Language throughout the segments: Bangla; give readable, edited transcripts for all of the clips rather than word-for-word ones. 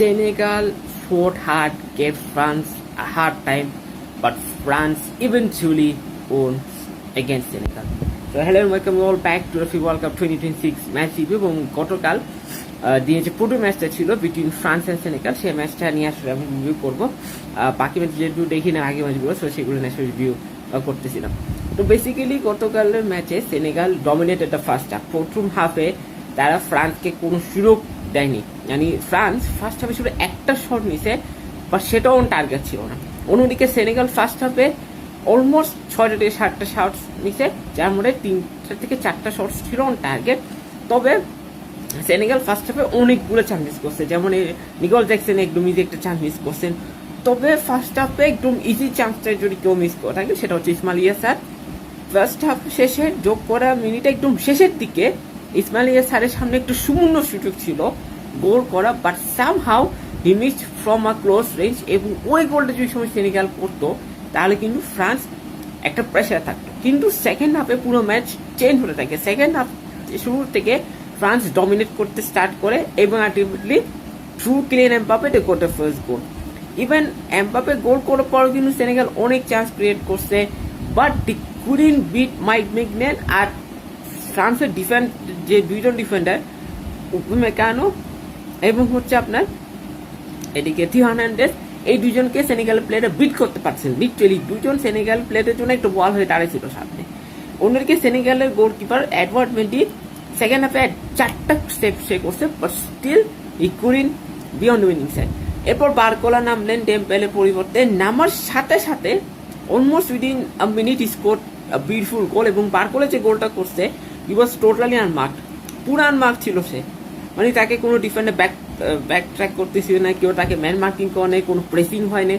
Senegal fought hard, gave France a hard time, but France eventually won against Senegal. So hello and welcome all back to the FIFA World Cup 2026 match review. এবং গতকাল দিয়ে যে পুরো ম্যাচটা ছিল বিটুইন ফ্রান্স অ্যান্ড সেনেগাল, সেই ম্যাচটা নিয়ে আসলে আমি রিভিউ করবো। বাকি ম্যাচ যেহেতু দেখি না আগে ম্যাচগুলো, সো সেগুলো নিয়ে আসলে রিভিউ করতেছিলাম। তো বেসিক্যালি গতকালের ম্যাচে Senegal dominated the first half. প্রথম হাফে তারা ফ্রান্সকে কোনো সুযোগ দেয়নি, মানে ফ্রান্স ফার্স্ট হাফে শুধু একটা শট নিছে, বাট সেটাও টার্গেট ছিল না। অন্যদিকে সেনেগাল ফার্স্ট হাফে অলমোস্ট 6টা থেকে 7টা শটস নিছে, যার মধ্যে 3টা থেকে 4টা শটস ছিল অন টার্গেট। তবে সেনেগাল ফার্স্ট হাফে অনেকগুলো চান্স মিস করছে, যেমন নিকোল জ্যাকসন একদম ইজি একটা চান্স মিস করছেন। তবে ফার্স্ট হাফে একদম ইজি চান্সটা যদি কেউ মিস করে থাকে সেটা হচ্ছে ইসমাইল ইয়াসার। ফার্স্ট হাফ শেষে যোগ করা মিনিট একদম শেষের দিকে ইসমাইল ইয়াসারের সামনে একটু শূন্য সুযোগ ছিল গোল করা, but somehow he missed from a close range. এবং ওই গোলটা যদি সময় সেনেগাল করতো তাহলে কিন্তু ফ্রান্স একটা প্রেশার থাকতো। কিন্তু সেকেন্ড হাফে পুরো ম্যাচ চেঞ্জ হতে থাকে। সেকেন্ড হাফ শুরু থেকে ফ্রান্স ডমিনেট করতে স্টার্ট করে এবং ultimately through Kylian Mbappe they got the first goal. Even Mbappe goal করার পর কিন্তু সেনেগাল অনেক চান্স ক্রিয়েট করছে, but they couldn't beat Mike Maignan. আর ফ্রান্সের ডিফেন্ড যে দুইজন ডিফেন্ডার উপমেকানো এবং হচ্ছে আপনার এদিকে থিও হার্নান্দেজ, এই দুজনকে সেনেগাল প্লেয়াররা বিট করতে পারছেন। লিটারেলি দুজন সেনেগাল প্লেয়ারের জন্য একটু বল হয়ে দাঁড়িয়েছিল সামনে। অন্যদিকে সেনেগালের গোলকিপার এডওয়ার্ড মেন্ডি সেকেন্ড হাফে 4টা স্টেপ সে করছে, but still he couldn't be on winning side. এরপর বারকোলা নামলেন ডেম্বেলের পরিবর্তে। নামার সাথে সাথে almost within a minute score beautiful goal. এবং বারকোলা যে গোলটা করছে হি ওয়াজ টোটালি আনমার্কড, পুরো আনমার্ক ছিল সে। মানে তাকে কোনো ডিফেন্ডার ব্যাক ট্র্যাক করতেছিল না, কেউ তাকে ম্যান মার্কিং করে নেই, কোনো প্রেসিং হয়নি,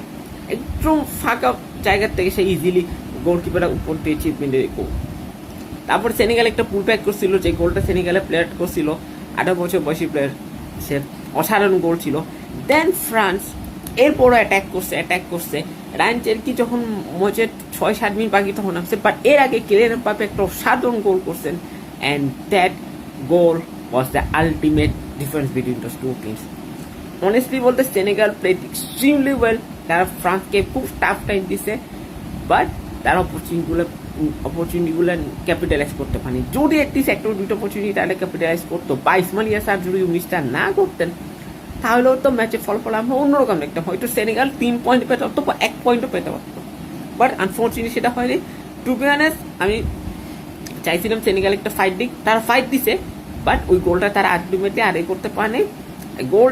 একদম ফাঁকা জায়গার থেকে সে ইজিলি গোলকিপারের উপর দিয়ে চিপ মেরে গোল। তারপর সেনেগাল একটা পুল ব্যাক করছিল, যে গোলটা সেনেগালের প্লেয়ার করছিল 18 বছর বয়সী প্লেয়ার, সে অসাধারণ গোল ছিল। দেন ফ্রান্স এরপরও অ্যাটাক করছে। রায়ান চেরকি যখন ম্যাচের 6-7 মিনিট বাকি তখন আসছে, বাট এর আগে কিলিয়ান এমবাপে একটা অসাধারণ গোল করছেন। And that goal was the ultimate difference between those two teams. Honestly বলতে সেনেগাল played extremely well. তারা ফ্রান্সকে খুব টাফ টাইম দিছে, বাট তারা অপরচুনিটিগুলো ক্যাপিটালাইজ করতে পারেনি। যদি একটিস একটা দুটো অপরচুনিটি তাহলে ক্যাপিটালাইজ করতো, বা ইসমাইল ইয়াসার যদি মিসটা না করতেন তাহলেও তো ম্যাচের ফলাফল আমরা অন্যরকম দেখতাম। হয়তো সেনেগাল 3 পয়েন্ট পেতে পারতো বা 1 পয়েন্টও পেতে পারতো, বাট আনফর্চুনেটলি সেটা হয়নি। টু বি অনেস্ট আমি চাইছিলাম সেনেগাল একটা ফাইট দিক, তারা ফাইট দিছে, বাট ওই গোলটা তারা আলটিমেটলি আদায় করতে পারেনি। গোল